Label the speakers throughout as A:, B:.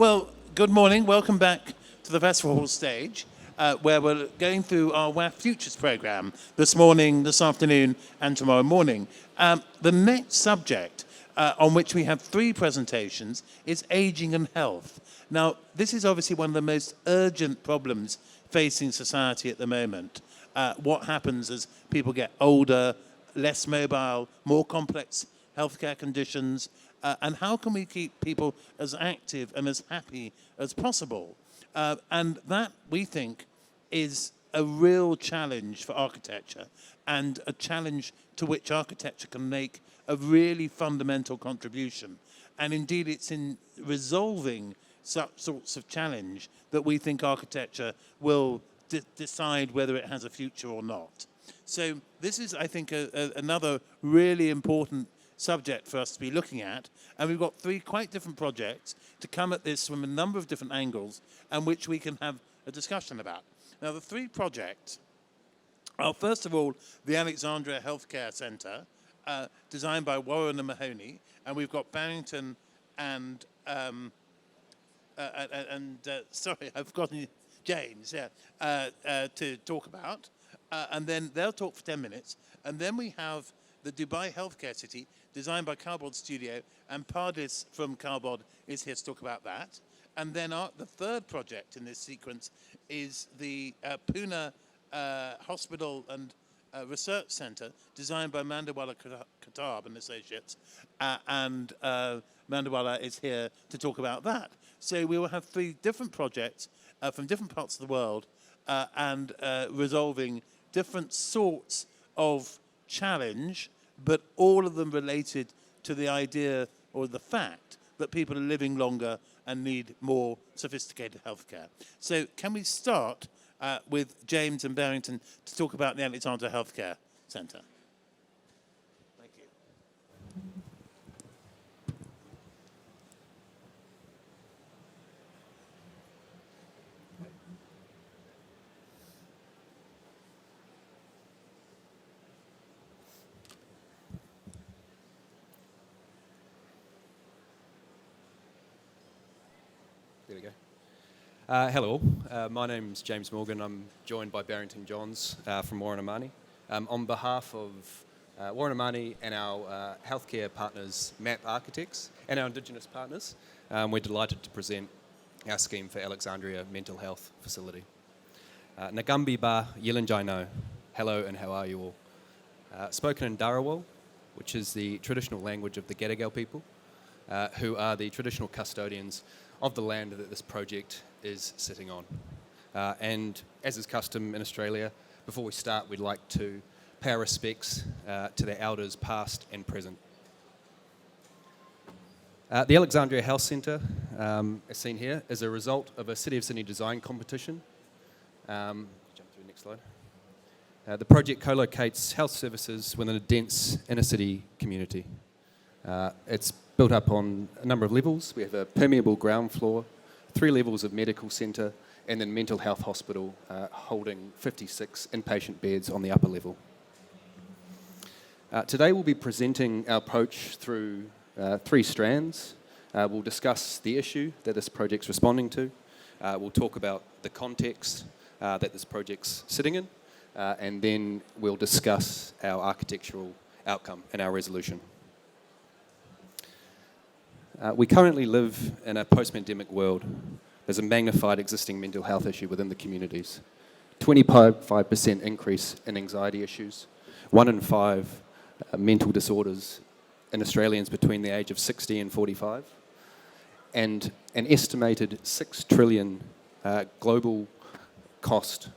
A: Well, good morning. Welcome back to the Festival Hall stage, where we're going through our WAF Futures programme this morning, this afternoon, and tomorrow morning. The next subject on which we have 3 presentations is ageing and health. Now, this is obviously one of the most urgent problems facing society at the moment. What happens as people get older, less mobile, more complex healthcare conditions, and how can we keep people as active and as happy as possible? And that, we think, is a real challenge for architecture, and a challenge to which architecture can make a really fundamental contribution. And indeed, it's in resolving such sorts of challenge that we think architecture will decide whether it has a future or not. So this is, I think, another really important subject for us to be looking at, and we've got 3 quite different projects to come at this from a number of different angles and which we can have a discussion about. Now, the 3 projects are, first of all, the Alexandria Healthcare Centre, designed by Warren and Mahoney, and we've got Barrington and sorry, I've forgotten James, to talk about, and then they'll talk for 10 minutes, and then we have the Dubai Healthcare City, designed by Kalbod Studio, and Pardis from Kalbod is here to talk about that. And then the third project in this sequence is the Pune Hospital and Research Centre, designed by Mandviwala Qutub and Associates, and Mandviwala is here to talk about that. So we will have 3 different projects from different parts of the world, and resolving different sorts of challenge, but all of them related to the idea or the fact that people are living longer and need more sophisticated healthcare. So can we start with James and Barrington to talk about the Alexandria Healthcare Centre? Thank you.
B: There we go. Hello, my name's James Morgan. I'm joined by Barrington Johns from Warren & Mahoney. On behalf of Warren & Mahoney and our healthcare partners, MAP Architects, and our Indigenous partners, we're delighted to present our scheme for Alexandria Mental Health Facility. Nagambi Ba Yilanjaino, hello and how are you all? Spoken in Dharawal, which is the traditional language of the Gadigal people, who are the traditional custodians of the land that this project is sitting on. And as is custom in Australia, before we start, we'd like to pay our respects to their elders past and present. The Alexandria Health Centre, as seen here, is a result of a City of Sydney design competition. Jump through the next slide. The project co-locates health services within a dense inner city community. It's built up on a number of levels. We have a permeable ground floor, 3 levels of medical centre, and then mental health hospital holding 56 inpatient beds on the upper level. Today we'll be presenting our approach through 3 strands. We'll discuss the issue that this project's responding to. We'll talk about the context that this project's sitting in, and then we'll discuss our architectural outcome and our resolution. We currently live in a post-pandemic world. There's a magnified existing mental health issue within the communities. 25% increase in anxiety issues, 1 in 5 mental disorders in Australians between the age of 60 and 45, and an estimated 6 trillion global cost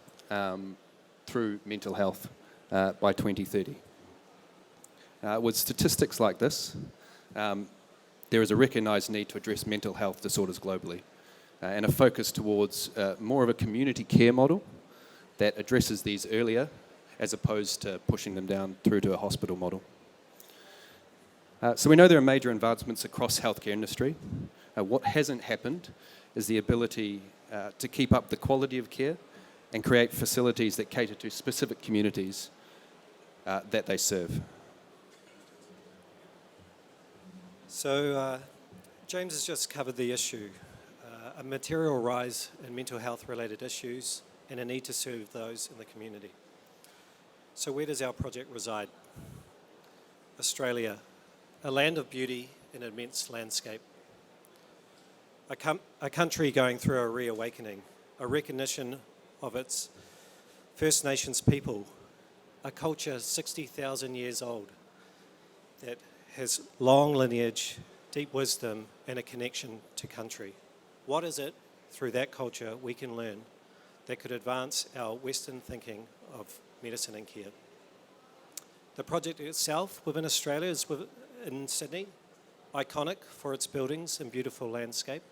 B: through mental health by 2030. With statistics like this, there is a recognised need to address mental health disorders globally, and a focus towards more of a community care model that addresses these earlier as opposed to pushing them down through to a hospital model. So we know there are major advancements across healthcare industry. What hasn't happened is the ability to keep up the quality of care and create facilities that cater to specific communities that they serve.
C: So James has just covered the issue a material rise in mental health related issues and a need to serve those in the community. So where does our project reside? Australia, a land of beauty and immense landscape. A country going through a reawakening, a recognition of its First Nations people, a culture 60,000 years old that has long lineage, deep wisdom, and a connection to country. What is it through that culture we can learn that could advance our Western thinking of medicine and care? The project itself within Australia is in Sydney, iconic for its buildings and beautiful landscape.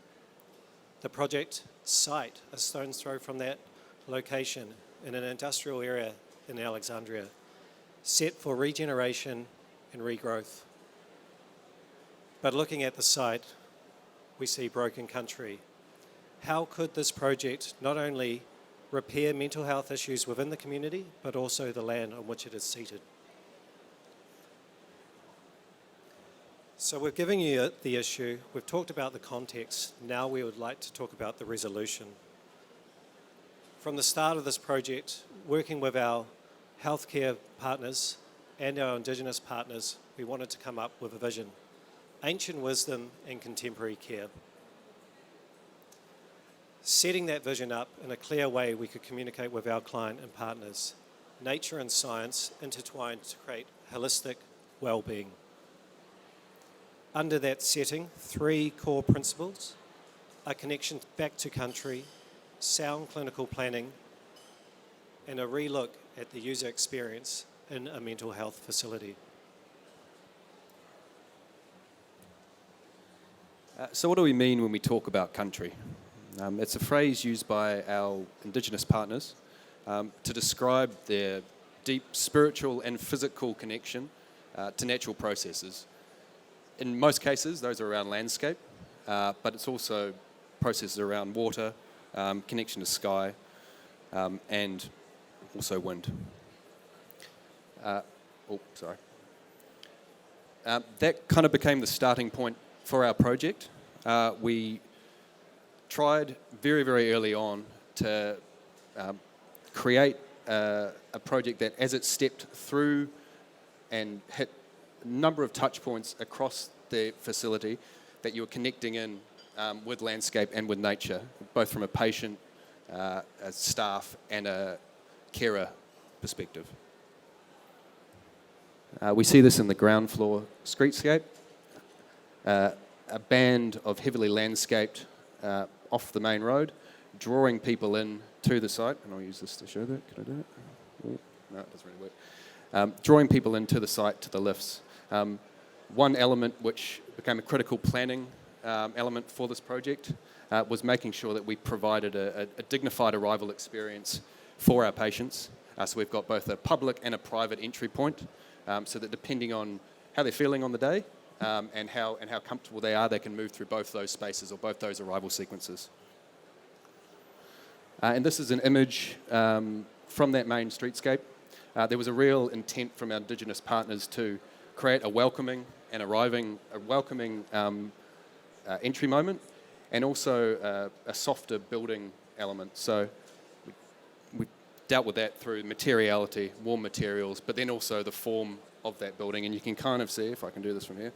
C: The project site, a stone's throw from that location in an industrial area in Alexandria, set for regeneration and regrowth. But looking at the site, we see broken country. How could this project not only repair mental health issues within the community, but also the land on which it is seated? So we've given you the issue, we've talked about the context, now we would like to talk about the resolution. From the start of this project, working with our healthcare partners and our Indigenous partners, we wanted to come up with a vision. Ancient wisdom and contemporary care. Setting that vision up in a clear way we could communicate with our client and partners. Nature and science intertwined to create holistic well-being. Under that setting, 3 core principles: a connection back to country, sound clinical planning, and a relook at the user experience in a mental health facility.
B: So what do we mean when we talk about country? It's a phrase used by our Indigenous partners to describe their deep spiritual and physical connection to natural processes. In most cases, those are around landscape, but it's also processes around water, connection to sky, and also wind. That kind of became the starting point for our project. We tried very, very early on to create a project that, as it stepped through and hit a number of touch points across the facility, that you were connecting in with landscape and with nature, both from a patient, a staff, and a carer perspective. We see this in the ground floor streetscape, a band of heavily landscaped off the main road, drawing people in to the site, and I'll use this to show that. Can I do it? Ooh, no, it doesn't really work. Drawing people into the site to the lifts. One element which became a critical planning element for this project was making sure that we provided a dignified arrival experience for our patients. So we've got both a public and a private entry point, so that depending on how they're feeling on the day and how comfortable they are, they can move through both those spaces or both those arrival sequences. And this is an image from that main streetscape. There was a real intent from our Indigenous partners to create a welcoming entry moment, and also a softer building element. So we dealt with that through materiality, warm materials, but then also the form of that building. And you can kind of see, if I can do this from here.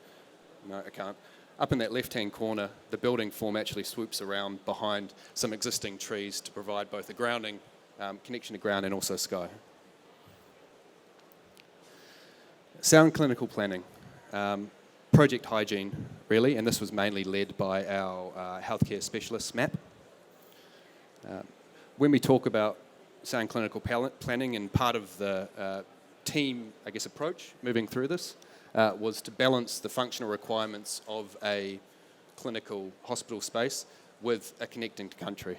B: No, I can't. Up in that left-hand corner, the building form actually swoops around behind some existing trees to provide both a grounding, connection to ground, and also sky. Sound clinical planning. Project hygiene, really, and this was mainly led by our healthcare specialist, MAP. When we talk about sound clinical planning, and part of the team, approach moving through this was to balance the functional requirements of a clinical hospital space with a connecting to country.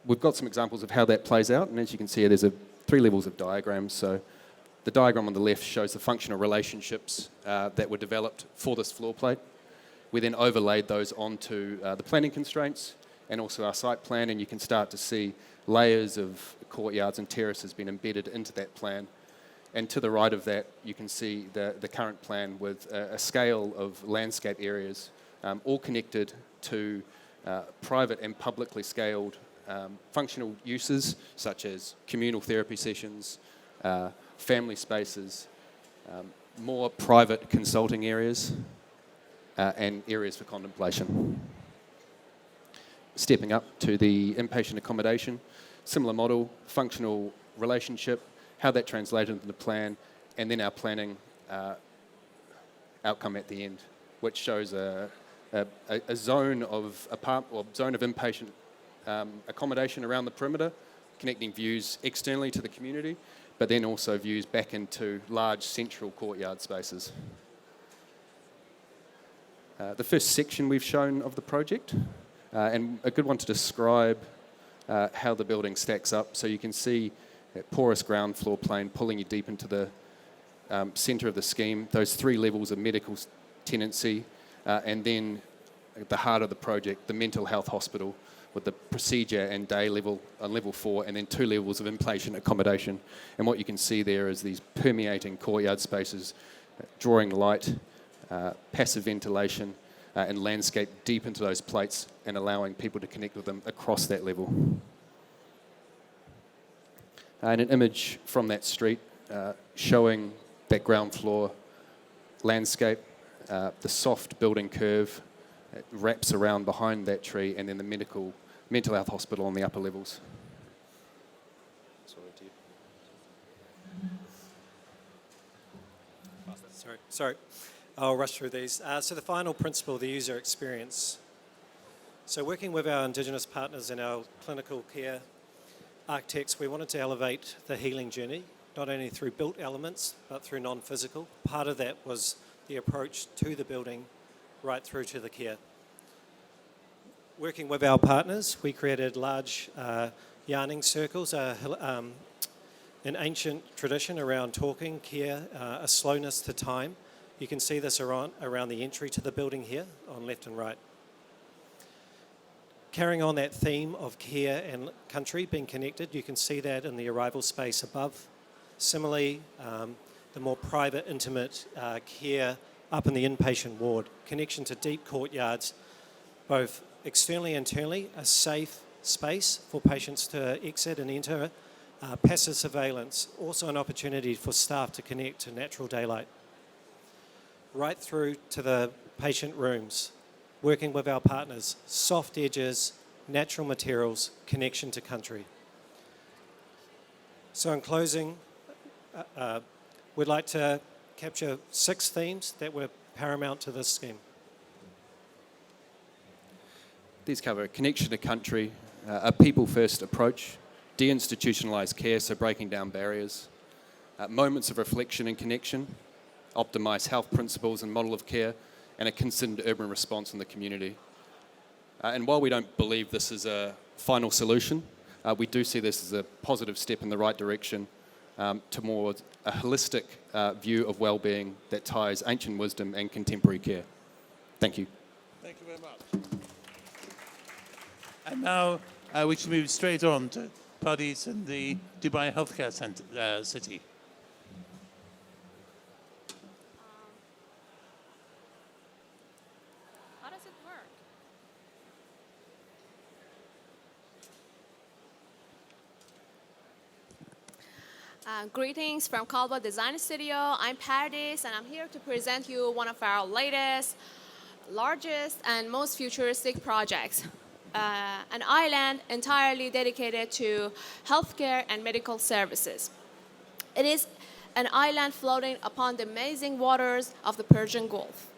B: We've got some examples of how that plays out, and as you can see, there's 3 levels of diagrams. So the diagram on the left shows the functional relationships that were developed for this floor plate. We then overlaid those onto the planning constraints and also our site plan, and you can start to see layers of courtyards and terraces being embedded into that plan. And to the right of that, you can see the current plan with a scale of landscape areas all connected to private and publicly scaled functional uses such as communal therapy sessions, family spaces, more private consulting areas, and areas for contemplation. Stepping up to the inpatient accommodation, similar model, functional relationship, how that translated into the plan, and then our planning outcome at the end, which shows a zone of zone of inpatient accommodation around the perimeter, connecting views externally to the community, but then also views back into large central courtyard spaces. The first section we've shown of the project, and a good one to describe how the building stacks up. So you can see that porous ground floor plane pulling you deep into the centre of the scheme, those 3 levels of medical tenancy, and then at the heart of the project, the mental health hospital with the procedure and day level on level 4, and then 2 levels of inpatient accommodation. And what you can see there is these permeating courtyard spaces, drawing light, passive ventilation, and landscape deep into those plates and allowing people to connect with them across that level. And an image from that street showing that ground floor landscape, the soft building curve wraps around behind that tree, and then the mental health hospital on the upper levels.
C: Sorry, I'll rush through these. So the final principle, the user experience. So working with our Indigenous partners and our clinical care architects, we wanted to elevate the healing journey, not only through built elements, but through non-physical. Part of that was the approach to the building right through to the care. Working with our partners, we created large yarning circles, an ancient tradition around talking, care, a slowness to time. You can see this around the entry to the building here on left and right. Carrying on that theme of care and country being connected, you can see that in the arrival space above. Similarly, the more private, intimate care up in the inpatient ward, connection to deep courtyards, both externally and internally, a safe space for patients to exit and enter, passive surveillance, also an opportunity for staff to connect to natural daylight. Right through to the patient rooms, working with our partners, soft edges, natural materials, connection to country. So in closing, we'd like to capture 6 themes that were paramount to this scheme.
B: These cover connection to country, a people-first approach, deinstitutionalised care, so breaking down barriers, moments of reflection and connection, optimise health principles and model of care, and a considered urban response in the community. And while we don't believe this is a final solution, we do see this as a positive step in the right direction towards a holistic view of well-being that ties ancient wisdom and contemporary care. Thank you.
A: Thank you very much. And now we should move straight on to parties in the Dubai Healthcare City.
D: How does it work? Greetings from Kalbod Design Studio. I'm Paradis, and I'm here to present you one of our latest, largest, and most futuristic projects. An island entirely dedicated to healthcare and medical services. It is an island floating upon the amazing waters of the Persian Gulf.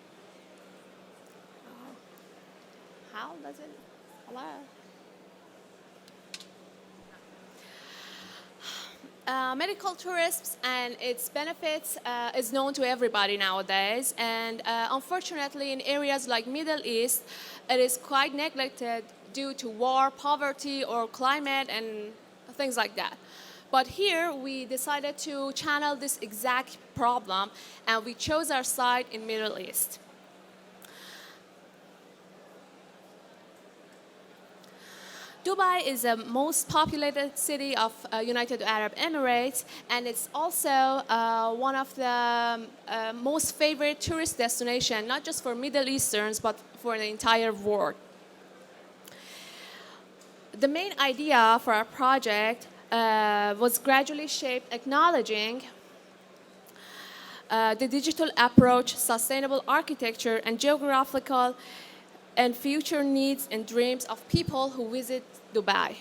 D: How does it? Hello? Medical tourism and its benefits is known to everybody nowadays, and unfortunately in areas like Middle East, it is quite neglected due to war, poverty, or climate and things like that. But here we decided to channel this exact problem, and we chose our site in Middle East. Dubai is the most populated city of United Arab Emirates, and it's also one of the most favorite tourist destinations, not just for Middle Easterns, but for the entire world. The main idea for our project was gradually shaped acknowledging the digital approach, sustainable architecture, and geographical and future needs and dreams of people who visit Dubai.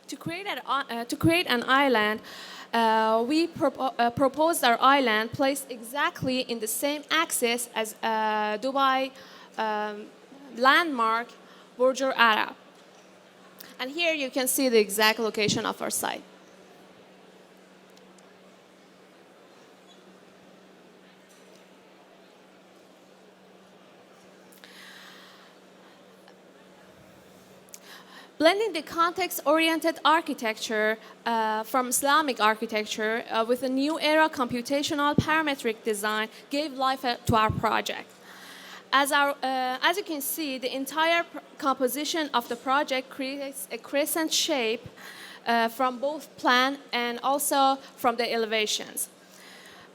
D: To create an island, we proposed our island placed exactly in the same axis as Dubai landmark Burj Al Arab. And here you can see the exact location of our site. Blending the context-oriented architecture from Islamic architecture with a new era computational parametric design gave life to our project. As you can see, the entire composition of the project creates a crescent shape from both plan and also from the elevations.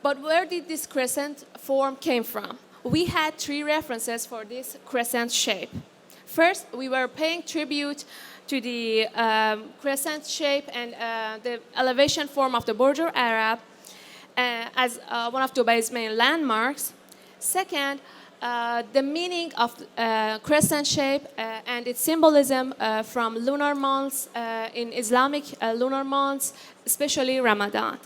D: But where did this crescent form came from? We had three references for this crescent shape. First, we were paying tribute to the crescent shape and the elevation form of the Burj Al Arab as one of Dubai's main landmarks. Second, the meaning of crescent shape and its symbolism from lunar months in Islamic lunar months, especially Ramadan.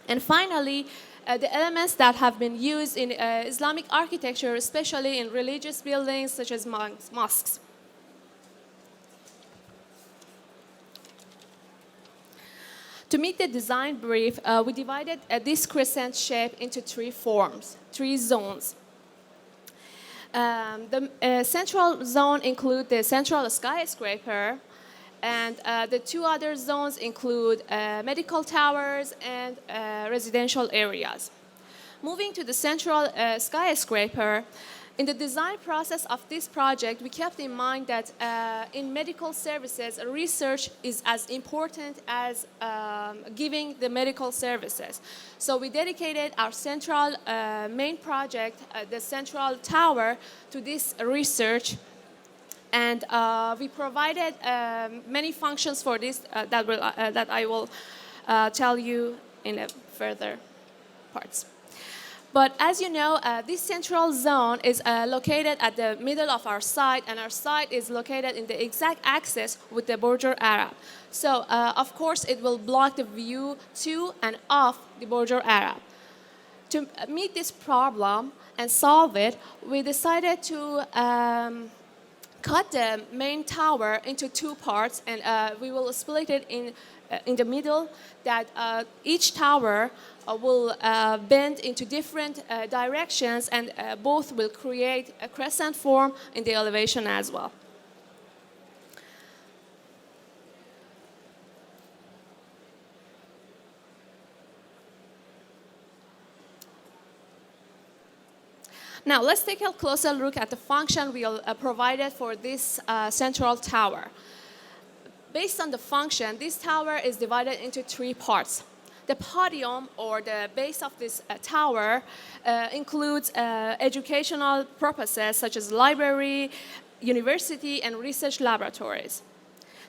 D: And finally, the elements that have been used in Islamic architecture, especially in religious buildings such as mosques. To meet the design brief, we divided this crescent shape into three forms, three zones. The central zone includes the central skyscraper, and the two other zones include medical towers and residential areas. Moving to the central skyscraper, in the design process of this project, we kept in mind that in medical services, research is as important as giving the medical services. So we dedicated our central main project, the central tower, to this research. And we provided many functions for this that I will tell you in further parts. But as you know, this central zone is located at the middle of our site, and our site is located in the exact axis with the Burj Al Arab. So, of course, it will block the view to and of the Burj Al Arab. To meet this problem and solve it, we decided to cut the main tower into two parts, and we will split it in the middle, that each tower will bend into different directions, and both will create a crescent form in the elevation as well. Now let's take a closer look at the function we provided for this central tower. Based on the function, this tower is divided into three parts. The podium, or the base of this tower, includes educational purposes such as library, university, and research laboratories.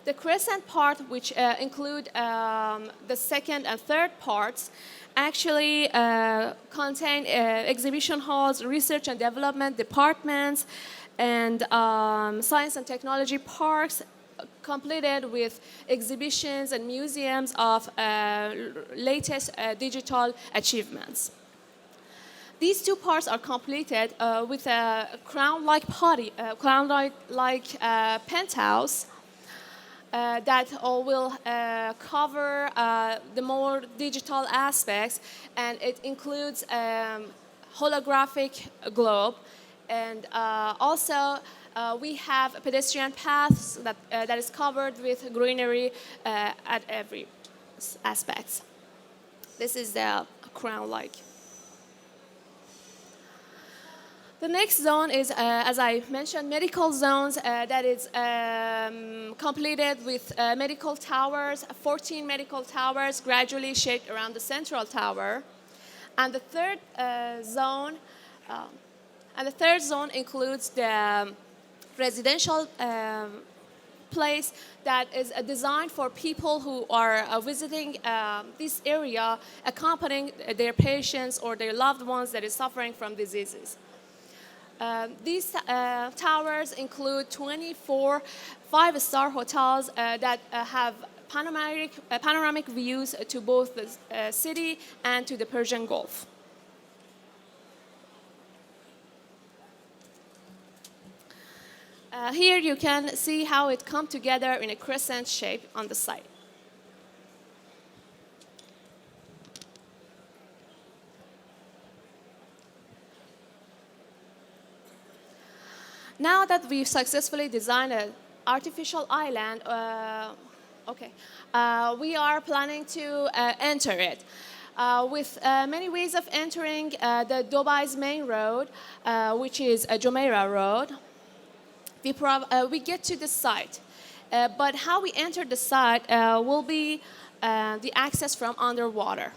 D: The crescent part, which include the second and third parts, actually contain exhibition halls, research and development departments, and science and technology parks, completed with exhibitions and museums of latest digital achievements. These two parts are completed with a crown-like penthouse that will cover the more digital aspects, and it includes holographic globe, and also we have pedestrian paths that is covered with greenery at every aspect. This is the crown-like. The next zone is, as I mentioned, medical zones that is completed with medical towers, 14 medical towers gradually shaped around the central tower. And the third zone And the third zone includes the residential place that is designed for people who are visiting this area, accompanying their patients or their loved ones that is suffering from diseases. These towers include 24 five-star hotels that have panoramic views to both the city and to the Persian Gulf. Here you can see how it comes together in a crescent shape on the site. Now that we've successfully designed an artificial island, we are planning to enter it. With many ways of entering the Dubai's main road, which is Jumeirah Road. We get to the site, but how we enter the site will be the access from underwater.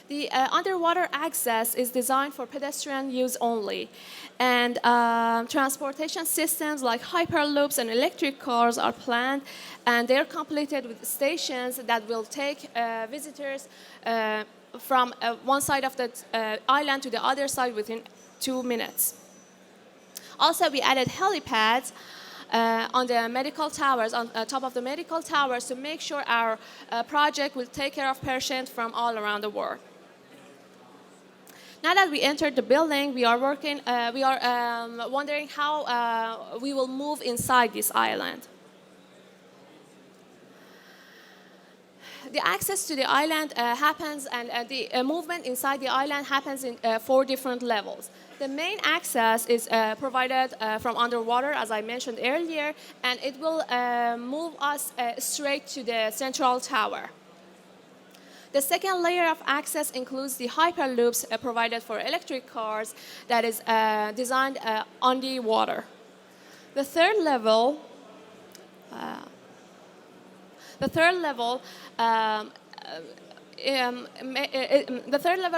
D: The underwater access is designed for pedestrian use only, and transportation systems like hyperloops and electric cars are planned, and they're completed with stations that will take visitors from one side of the island to the other side within 2 minutes. Also, we added helipads on the medical towers, on top of the medical towers, to make sure our project will take care of patients from all around the world. Now that we entered the building, we are wondering how we will move inside this island. The access to the island happens, and the movement inside the island happens in 4 different levels. The main access is provided from underwater, as I mentioned earlier, and it will move us straight to the central tower. The second layer of access includes the hyperloops provided for electric cars that is designed on the water. The third level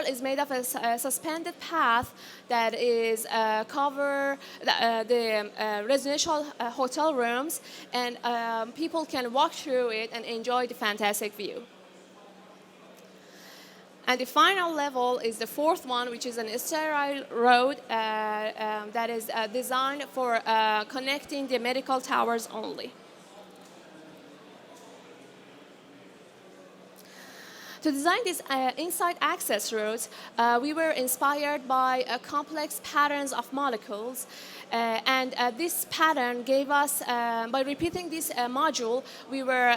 D: is made of a suspended path that is cover the residential hotel rooms, and people can walk through it and enjoy the fantastic view. And the final level is the 4th one, which is an sterile road that is designed for connecting the medical towers only. To design these inside access routes, we were inspired by complex patterns of molecules, and this pattern gave us, by repeating this module, we were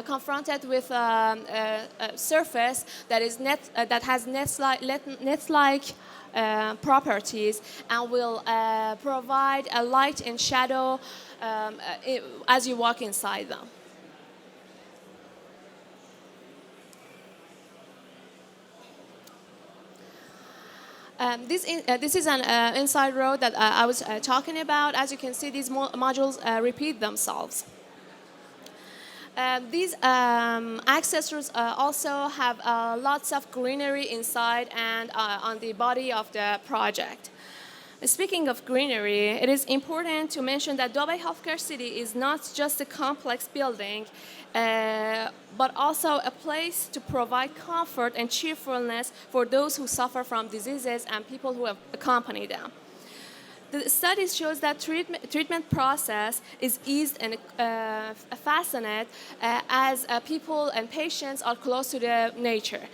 D: confronted with a surface that has net-like properties, and will provide a light and shadow as you walk inside them. This is an inside road that I was talking about. As you can see, these modules repeat themselves. These access routes also have lots of greenery inside and on the body of the project. Speaking of greenery, it is important to mention that Dubai Healthcare City is not just a complex building, but also a place to provide comfort and cheerfulness for those who suffer from diseases and people who have accompanied them. The study shows that treatment process is eased and fastened as people and patients are close to the nature.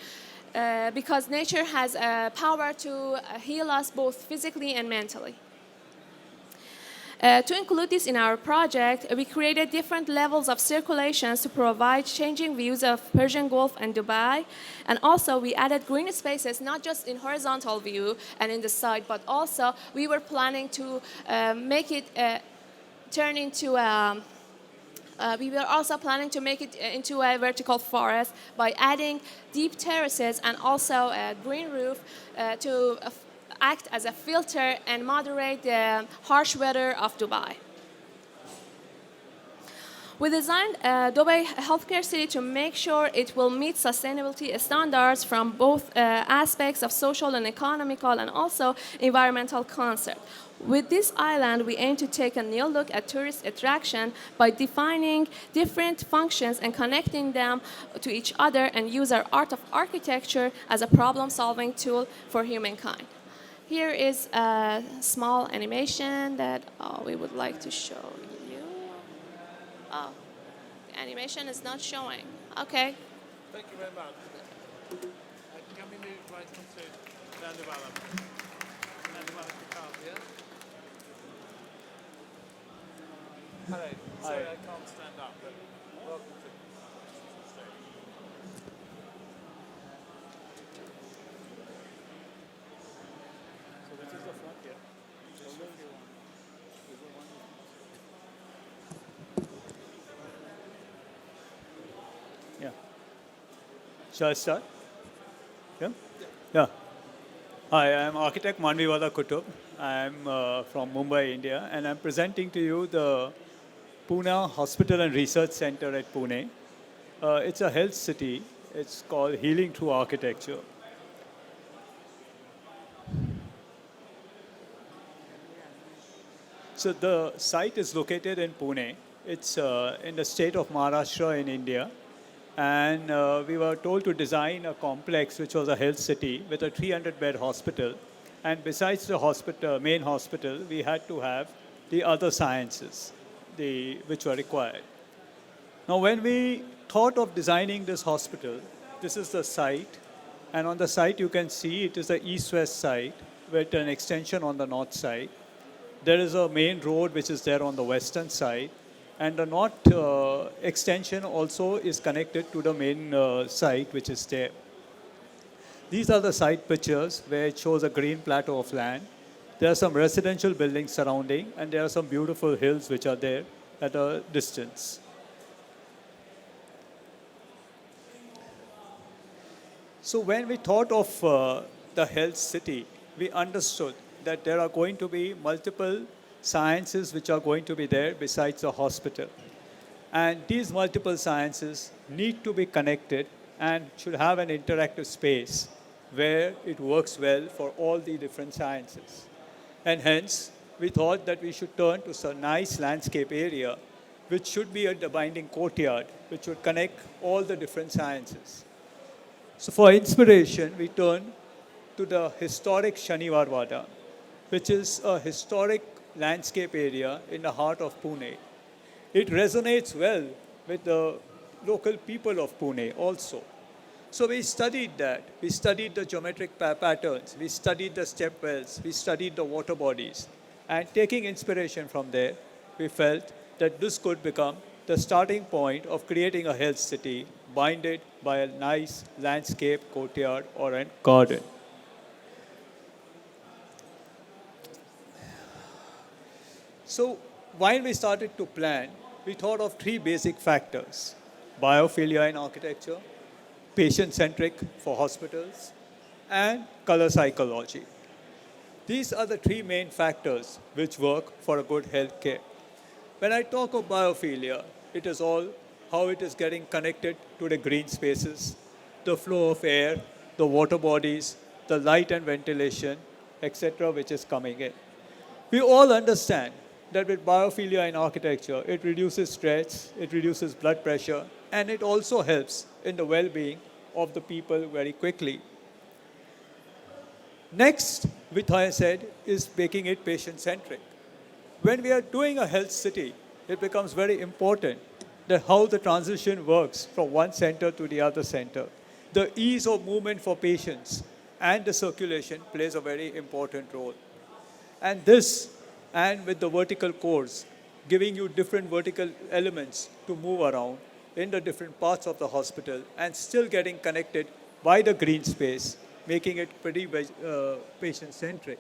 D: Because nature has power to heal us both physically and mentally. To include this in our project, we created different levels of circulations to provide changing views of Persian Gulf and Dubai. And also we added green spaces, not just in horizontal view and in the side, but also we were planning to make it turn into we were also planning to make it into a vertical forest by adding deep terraces and also a green roof to act as a filter and moderate the harsh weather of Dubai. We designed Dubai Healthcare City to make sure it will meet sustainability standards from both aspects of social and economical and also environmental concept. With this island, we aim to take a new look at tourist attraction by defining different functions and connecting them to each other and use our art of architecture as a problem-solving tool for humankind. Here is a small animation that we would like to show you. Oh, the animation is not showing. Okay.
A: Thank you very much. Can we move right on to Mandviwala? Mandviwala Qutub, yeah? Hello. Sorry, I can't stand up, but welcome to the stage. So this is the front here.
E: Yeah. Shall I start? Yeah? Yeah. Hi, I'm architect Mandviwala Qutub. I'm from Mumbai, India, and I'm presenting to you the Pune Hospital and Research Center at Pune. It's a health city. It's called Healing Through Architecture. So the site is located in Pune. It's in the state of Maharashtra in India. And we were told to design a complex which was a health city with a 300-bed hospital. And besides the hospital, main hospital, we had to have the other sciences which were required. Now, when we thought of designing this hospital, this is the site. And on the site, you can see it is the east-west site with an extension on the north side. There is a main road which is there on the western side. And the north extension also is connected to the main site which is there. These are the site pictures where it shows a green plateau of land. There are some residential buildings surrounding, and there are some beautiful hills which are there at a distance. So when we thought of the health city, we understood that there are going to be multiple sciences which are going to be there besides the hospital. And these multiple sciences need to be connected and should have an interactive space where it works well for all the different sciences. And hence, we thought that we should turn to some nice landscape area which should be a binding courtyard which would connect all the different sciences. So for inspiration, we turned to the historic Shaniwar Wada, which is a historic landscape area in the heart of Pune. It resonates well with the local people of Pune also. So we studied that. We studied the geometric patterns. We studied the step wells. We studied the water bodies. And taking inspiration from there, we felt that this could become the starting point of creating a health city bounded by a nice landscape courtyard or a garden. So while we started to plan, we thought of three basic factors: biophilia in architecture, patient-centric for hospitals, and color psychology. These are the three main factors which work for a good healthcare. When I talk of biophilia, it is all how it is getting connected to the green spaces, the flow of air, the water bodies, the light and ventilation, etc., which is coming in. We all understand that with biophilia in architecture, it reduces stress, it reduces blood pressure, and it also helps in the well-being of the people very quickly. Next, which I said, is making it patient-centric. When we are doing a health city, it becomes very important that how the transition works from one center to the other center. The ease of movement for patients and the circulation plays a very important role. And this, and with the vertical cores, giving you different vertical elements to move around in the different parts of the hospital and still getting connected by the green space, making it pretty patient-centric.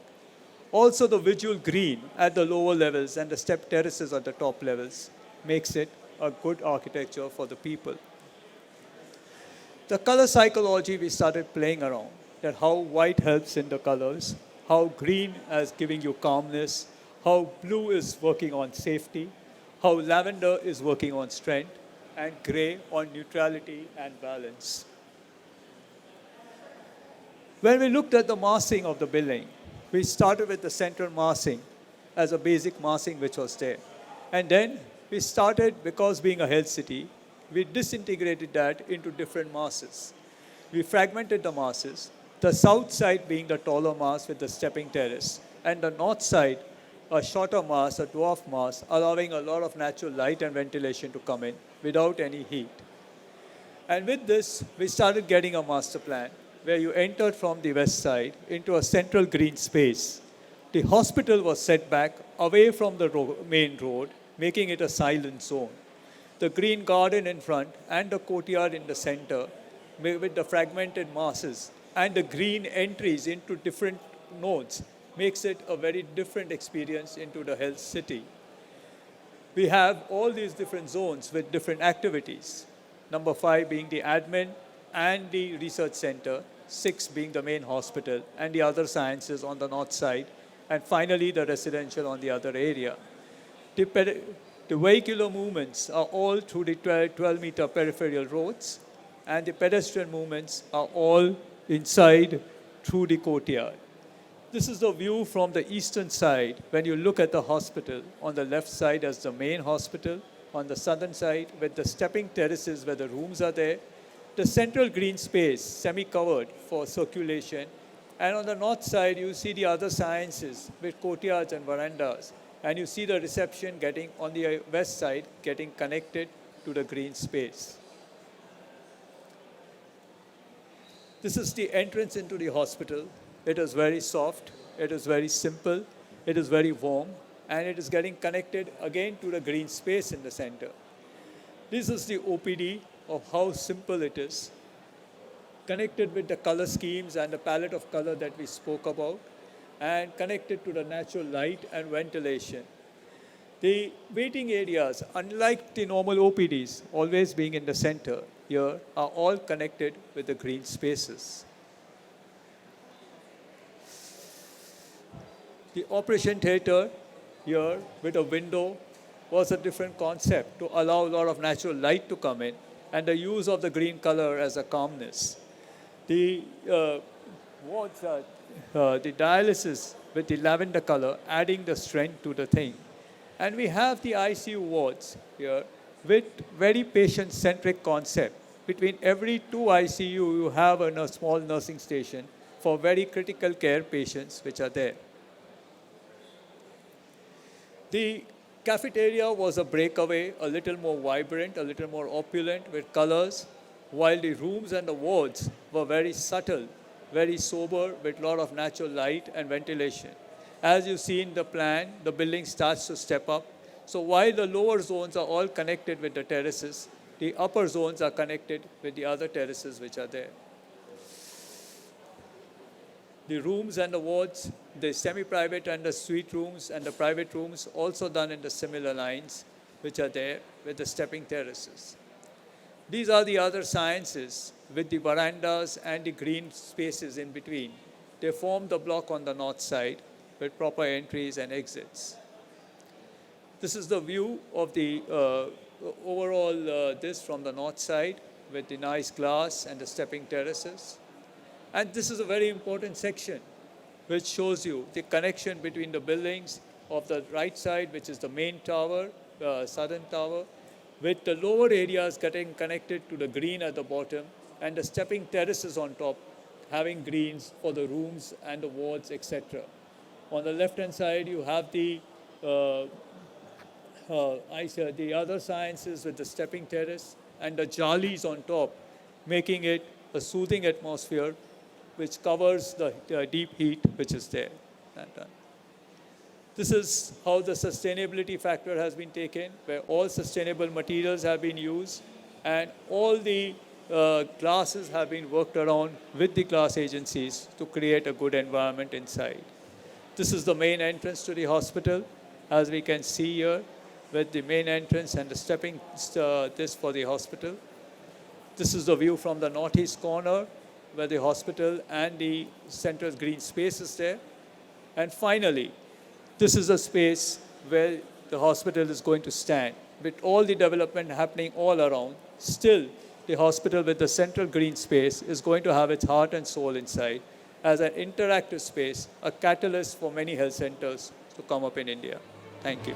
E: Also, the visual green at the lower levels and the step terraces at the top levels makes it a good architecture for the people. The color psychology, we started playing around, that how white helps in the colors, how green is giving you calmness, how blue is working on safety, how lavender is working on strength, and gray on neutrality and balance. When we looked at the massing of the building, we started with the central massing as a basic massing which was there. And then we started, because being a health city, we disintegrated that into different masses. We fragmented the masses, the south side being the taller mass with the stepping terrace, and the north side, a shorter mass, a dwarf mass, allowing a lot of natural light and ventilation to come in without any heat. And with this, we started getting a master plan where you entered from the west side into a central green space. The hospital was set back away from the main road, making it a silent zone. The green garden in front and the courtyard in the center, with the fragmented masses and the green entries into different nodes, makes it a very different experience into the health city. We have all these different zones with different activities. Number 5 being the admin and the research center, 6 being the main hospital, and the other sciences on the north side, and finally the residential on the other area. The vehicular movements are all through the 12-meter peripheral roads, and the pedestrian movements are all inside through the courtyard. This is the view from the eastern side when you look at the hospital. On the left side as the main hospital, on the southern side with the stepping terraces where the rooms are there, the central green space semi-covered for circulation, and on the north side you see the other sciences with courtyards and verandas, and you see the reception getting on the west side getting connected to the green space. This is the entrance into the hospital. It is very soft, it is very simple, it is very warm, and it is getting connected again to the green space in the center. This is the OPD of how simple it is, connected with the color schemes and the palette of color that we spoke about, and connected to the natural light and ventilation. The waiting areas, unlike the normal OPDs, always being in the center, here are all connected with the green spaces. The operation theater here with a window was a different concept to allow a lot of natural light to come in, and the use of the green color as a calmness. The wards are the dialysis with the lavender color, adding the strength to the thing. And we have the ICU wards here with very patient-centric concept. Between every 2 ICU, you have a small nursing station for very critical care patients which are there. The cafeteria was a breakaway, a little more vibrant, a little more opulent with colors, while the rooms and the wards were very subtle, very sober with a lot of natural light and ventilation. As you see in the plan, the building starts to step up. So while the lower zones are all connected with the terraces, the upper zones are connected with the other terraces which are there. The rooms and the wards, the semi-private and the suite rooms and the private rooms also done in the similar lines which are there with the stepping terraces. These are the other sciences with the verandas and the green spaces in between. They form the block on the north side with proper entries and exits. This is the view of the overall this from the north side with the nice glass and the stepping terraces. And this is a very important section which shows you the connection between the buildings of the right side, which is the main tower, southern tower, with the lower areas getting connected to the green at the bottom and the stepping terraces on top, having greens for the rooms and the wards, etc. On the left-hand side, you have the other sciences with the stepping terrace and the jalis on top, making it a soothing atmosphere which covers the deep heat which is there. This is how the sustainability factor has been taken, where all sustainable materials have been used and all the classes have been worked around with the class agencies to create a good environment inside. This is the main entrance to the hospital, as we can see here, with the main entrance and the stepping this for the hospital. This is the view from the northeast corner, where the hospital and the central green space is there. And finally, this is a space where the hospital is going to stand. With all the development happening all around, still the hospital with the central green space is going to have its heart and soul inside as an interactive space, a catalyst for many health centers to come up in India. Thank you.